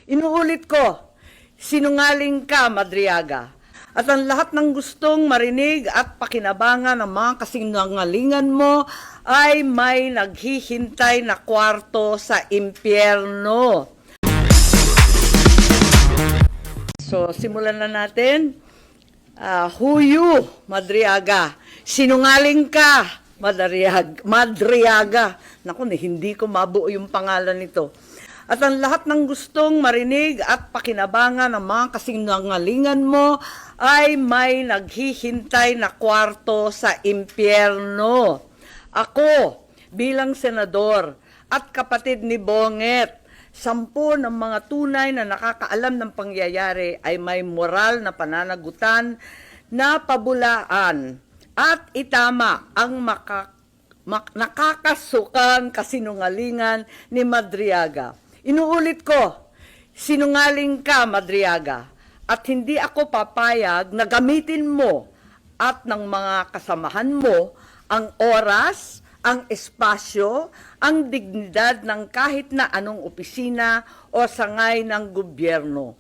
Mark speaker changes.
Speaker 1: Inuulit ko, sinungaling ka, Madriaga. At ang lahat ng gustong marinig at pakinabangan ng mga kasinungalingan mo ay may naghihintay na kwarto sa impyerno. So, simulan na natin. Huyu, Madriaga. Sinungaling ka, Madriaga. Naku, hindi ko mabuo yung pangalan nito. At ang lahat ng gustong marinig at pakinabangan ng mga kasinungalingan mo ay may naghihintay na kwarto sa impyerno. Ako, bilang senador at kapatid ni Bonget, 10 ng mga tunay na nakakaalam ng pangyayari ay may moral na pananagutan na pabulaan at itama ang nakakasukang kasinungalingan ni Madriaga. Inuulit ko, sinungaling ka, Madriaga, at hindi ako papayag na gamitin mo at ng mga kasamahan mo ang oras, ang espasyo, ang dignidad ng kahit na anong opisina o sangay ng gobyerno.